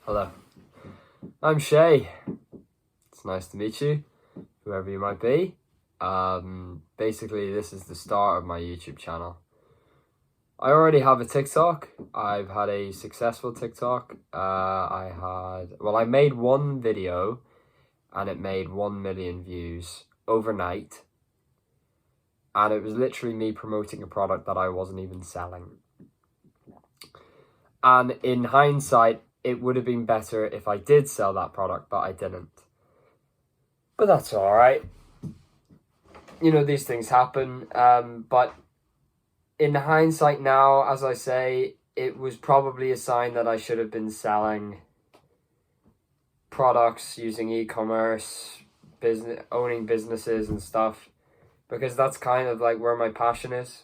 Hello, I'm Shay. It's nice to meet you, whoever you might be. Basically, this is the start of my YouTube channel. I already have a TikTok. I've had a successful TikTok. I made one video and it made 1 million views overnight. And it was literally me promoting a product that I wasn't even selling. And in hindsight, it would have been better if I did sell that product, but I didn't. But that's all right. You know, these things happen. But in hindsight now, as I say, it was probably a sign that I should have been selling products using e-commerce, owning businesses and stuff, because that's kind of like where my passion is.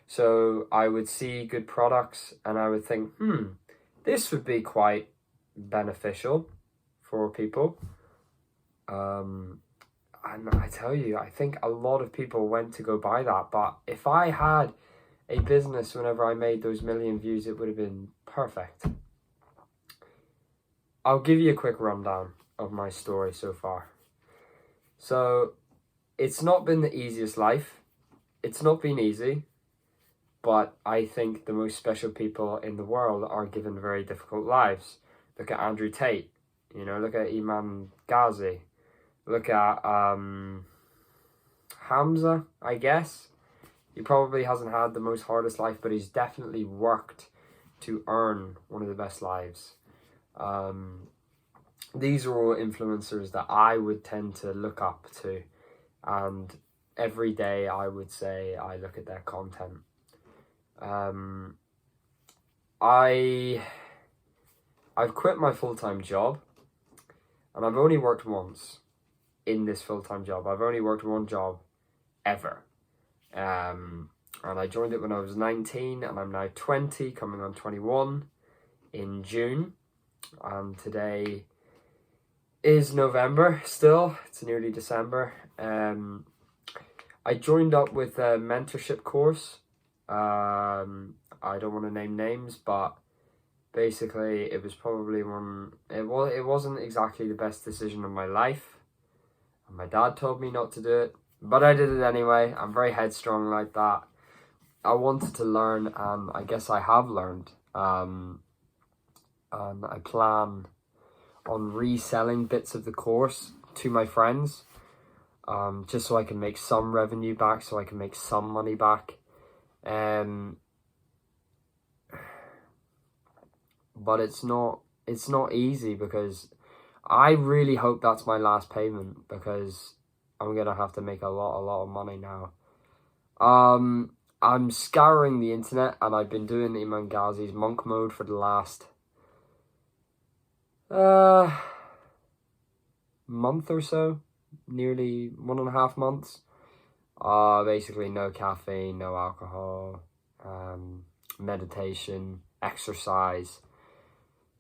So I would see good products and I would think, this would be quite beneficial for people. And I tell you, I think a lot of people went to go buy that. But if I had a business whenever I made those 1 million views, it would have been perfect. I'll give you a quick rundown of my story so far. So it's not been the easiest life. It's not been easy. But I think the most special people in the world are given very difficult lives. Look at Andrew Tate. You know, look at Iman Gadzhi. Look at Hamza, I guess. He probably hasn't had the most hardest life, but he's definitely worked to earn one of the best lives. These are all influencers that I would tend to look up to. And every day I would say I look at their content. I've quit my full-time job, and I've only worked once in this full-time job. I've only worked one job ever. And I joined it when I was 19, and I'm now 20, coming on 21 in June. And today is November still. It's nearly December. I joined up with a mentorship course. I don't want to name names, but basically it was probably it wasn't exactly the best decision of my life. And my dad told me not to do it, but I did it anyway. I'm very headstrong like that. I wanted to learn, and I guess I have learned. And I plan on reselling bits of the course to my friends, just so I can make some revenue back, so I can make some money back. But it's not easy, because I really hope that's my last payment, because I'm gonna have to make a lot of money now. I'm scouring the internet, and I've been doing Iman Gadzhi's monk mode for the last month or so, nearly 1.5 months. Basically no caffeine, no alcohol, meditation, exercise.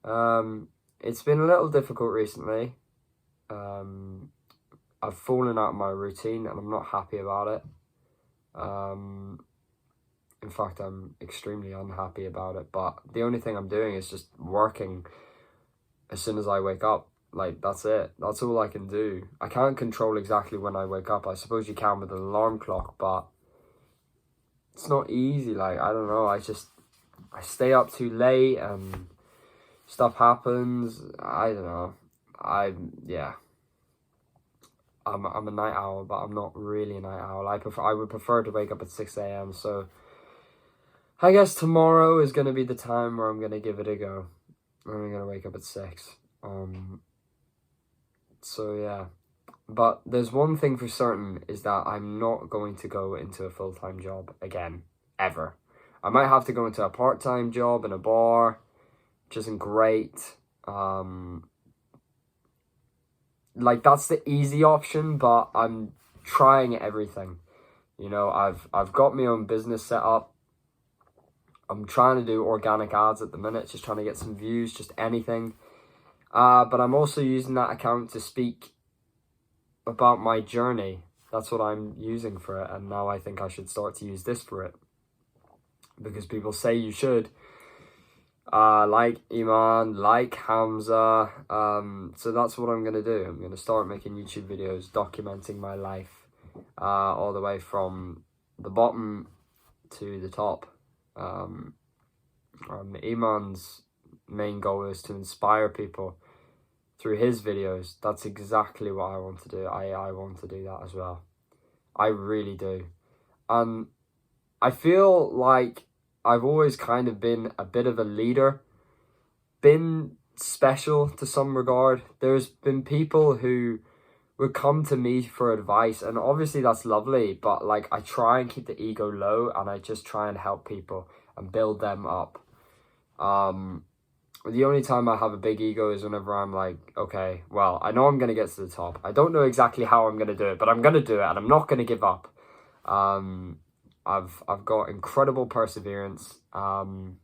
It's been a little difficult recently. I've fallen out of my routine and I'm not happy about it. In fact, I'm extremely unhappy about it, but the only thing I'm doing is just working as soon as I wake up. Like, that's it. That's all I can do. I can't control exactly when I wake up. I suppose you can with an alarm clock, but it's not easy. Like, I don't know. I stay up too late and stuff happens. I don't know. I'm a night owl, but I'm not really a night owl. I would prefer to wake up at 6 a.m. So I guess tomorrow is going to be the time where I'm going to give it a go. I'm going to wake up at 6. So yeah, but there's one thing for certain, is that I'm not going to go into a full-time job again, ever. I might have to go into a part-time job in a bar, which isn't great. Like, that's the easy option, but I'm trying everything. You know, I've got my own business set up. I'm trying to do organic ads at the minute, just trying to get some views, just anything. But I'm also using that account to speak about my journey. That's what I'm using for it. And now I think I should start to use this for it, because people say you should. like Iman, like Hamza. So that's what I'm gonna do. I'm gonna start making YouTube videos documenting my life, all the way from the bottom to the top. Iman's main goal is to inspire people through his videos. That's exactly what I want to do. I want to do that as well. I really do. I feel like I've always kind of been a bit of a leader, been special to some regard. There's been people who would come to me for advice, and obviously that's lovely, but like I try and keep the ego low, and I just try and help people and build them up. The only time I have a big ego is whenever I'm like, okay, well, I know I'm going to get to the top. I don't know exactly how I'm going to do it, but I'm going to do it, and I'm not going to give up. I've got incredible perseverance, and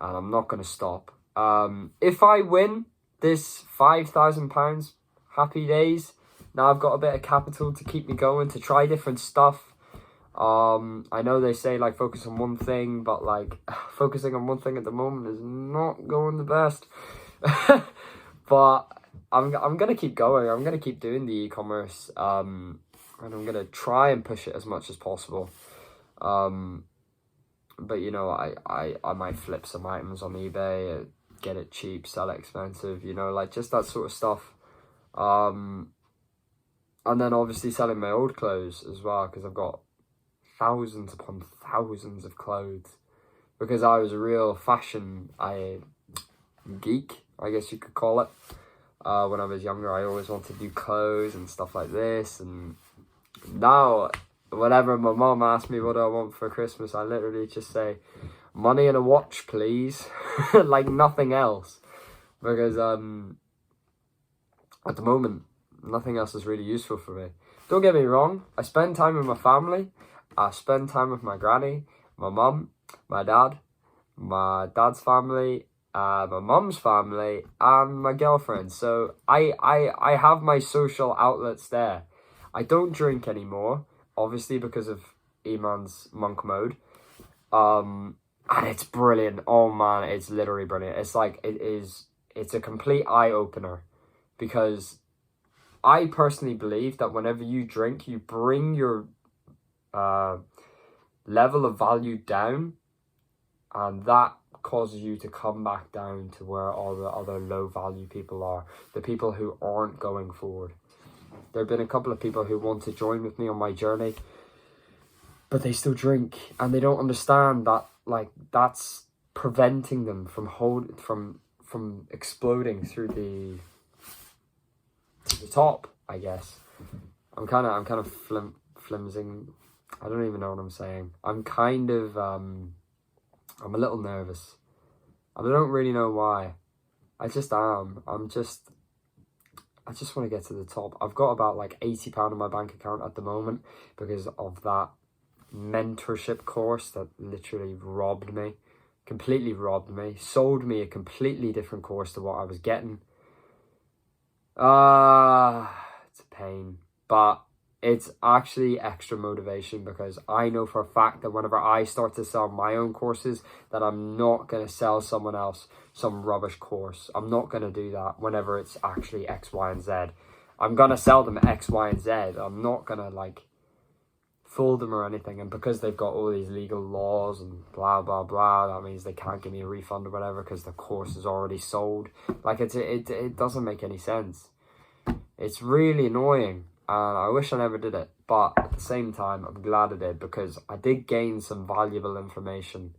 I'm not going to stop. If I win this £5,000, happy days. Now I've got a bit of capital to keep me going, to try different stuff. I know they say like focus on one thing, but like focusing on one thing at the moment is not going the best. But I'm gonna keep going. I'm gonna keep doing the e-commerce, and I'm gonna try and push it as much as possible. But you know, I might flip some items on eBay, get it cheap, sell it expensive. You know, like just that sort of stuff. And then obviously selling my old clothes as well, because I've got thousands upon thousands of clothes, because I was a real fashion geek, I guess you could call it. When I was younger, I always wanted to do clothes and stuff like this, and now whenever my mom asks me what I want for Christmas, I literally just say money and a watch, please. Like nothing else, because at the moment nothing else is really useful for me. Don't get me wrong, I spend time with my family. I spend time with my granny, my mum, my dad, my dad's family, my mum's family, and my girlfriend. So I have my social outlets there. I don't drink anymore, obviously because of Iman's monk mode. And it's brilliant. Oh man, it's literally brilliant. It's like, it's a complete eye-opener, because I personally believe that whenever you drink, you bring your level of value down, and that causes you to come back down to where all the other low value people are, the people who aren't going forward. There have been a couple of people who want to join with me on my journey, but they still drink, and they don't understand that like that's preventing them from exploding through the top, I guess. I'm kind of flimsing. I don't even know what I'm saying. I'm a little nervous. I don't really know why. I just am. I just want to get to the top. I've got about like £80 in my bank account at the moment because of that mentorship course that literally completely robbed me, sold me a completely different course to what I was getting. It's a pain, but it's actually extra motivation, because I know for a fact that whenever I start to sell my own courses, that I'm not going to sell someone else some rubbish course. I'm not going to do that whenever it's actually X, Y, and Z. I'm going to sell them X, Y, and Z. I'm not going to like fool them or anything. And because they've got all these legal laws and blah, blah, blah, that means they can't give me a refund or whatever because the course is already sold. Like it doesn't make any sense. It's really annoying. And I wish I never did it, but at the same time, I'm glad I did, because I did gain some valuable information.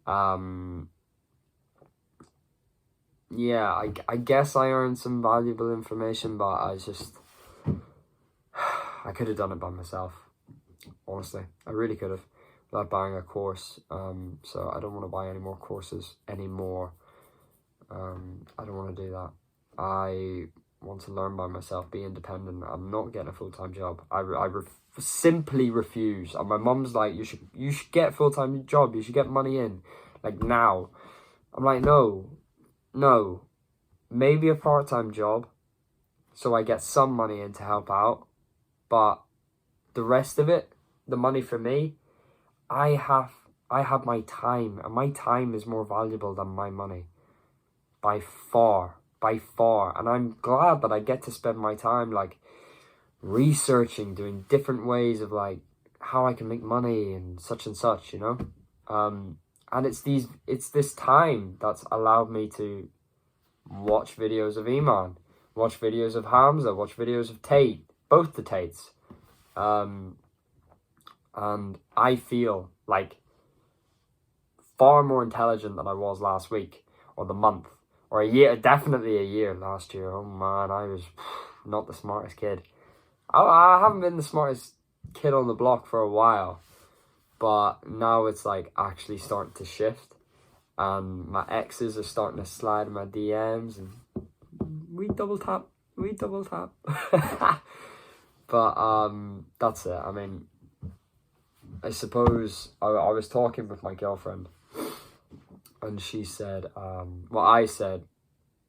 Yeah, I guess I earned some valuable information, but I could have done it by myself. Honestly, I really could have, without buying a course. So I don't want to buy any more courses anymore. I don't want to do that. I want to learn by myself, be independent. I'm not getting a full-time job. I simply refuse. And my mum's like, you should get a full-time job. You should get money in, like now. I'm like, no, maybe a part-time job, so I get some money in to help out. But the rest of it, the money for me, I have I have my time, and my time is more valuable than my money. By far. And I'm glad that I get to spend my time, like, researching, doing different ways of, like, how I can make money and such, you know? And it's this time that's allowed me to watch videos of Iman, watch videos of Hamza, watch videos of Tate, both the Tates. And I feel like far more intelligent than I was last week, or the month, or a year, definitely a year last year. Oh man, I was not the smartest kid. I haven't been the smartest kid on the block for a while, but now it's like actually starting to shift, and my exes are starting to slide in my DMs, and we double tap. But that's it. I mean, I suppose I was talking with my girlfriend, and she said, I said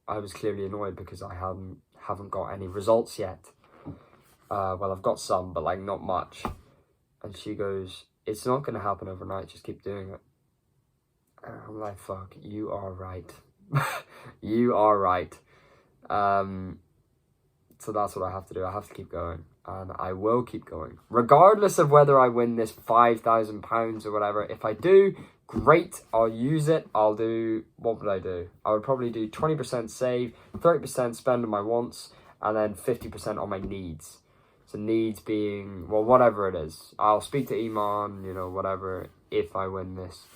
I was clearly annoyed because I haven't got any results yet. Well, I've got some, but like not much. And she goes, "It's not going to happen overnight. Just keep doing it." And I'm like, "Fuck, you are right." You are right. So that's what I have to do. I have to keep going, and I will keep going, regardless of whether I win this £5,000 or whatever. If I do, great. I'll use it. I'll do. What would I do? I would probably do 20% save, 30% spend on my wants, and then 50% on my needs. So needs being, well, whatever it is. I'll speak to Iman, you know, whatever, if I win this.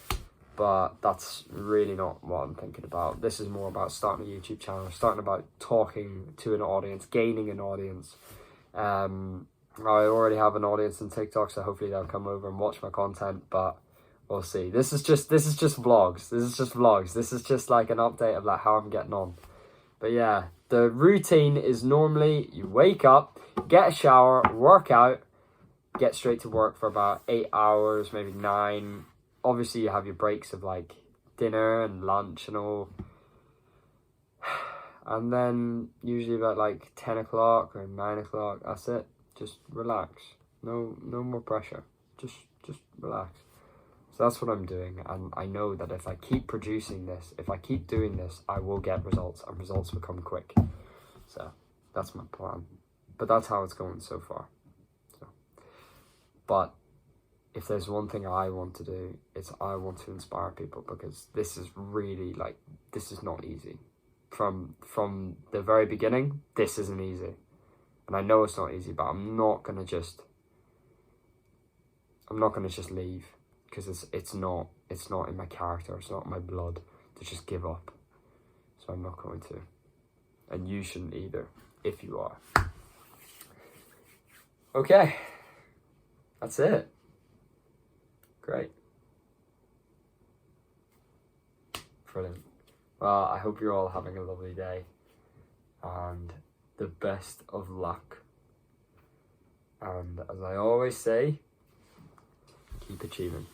But that's really not what I'm thinking about. This is more about starting a YouTube channel, starting about talking to an audience, gaining an audience. I already have an audience on TikTok, so hopefully they'll come over and watch my content, but we'll see. This is just vlogs. This is just like an update of like how I'm getting on. But yeah, the routine is normally you wake up, get a shower, work out, get straight to work for about 8 hours, maybe 9. Obviously, you have your breaks of like dinner and lunch and all. And then usually about like 10 o'clock or 9 o'clock, that's it. Just relax. No more pressure. Just relax. So that's what I'm doing. And I know that if I keep producing this, if I keep doing this, I will get results, and results will come quick. So that's my plan. But that's how it's going so far. But if there's one thing I want to do, it's I want to inspire people, because this is really like, this is not easy. From the very beginning, this isn't easy. And I know it's not easy, but I'm not gonna just leave, because it's not in my character, it's not in my blood to just give up. So I'm not going to. And you shouldn't either, if you are. Okay. That's it. Great. Brilliant. Well, I hope you're all having a lovely day, and the best of luck. And as I always say, keep achieving.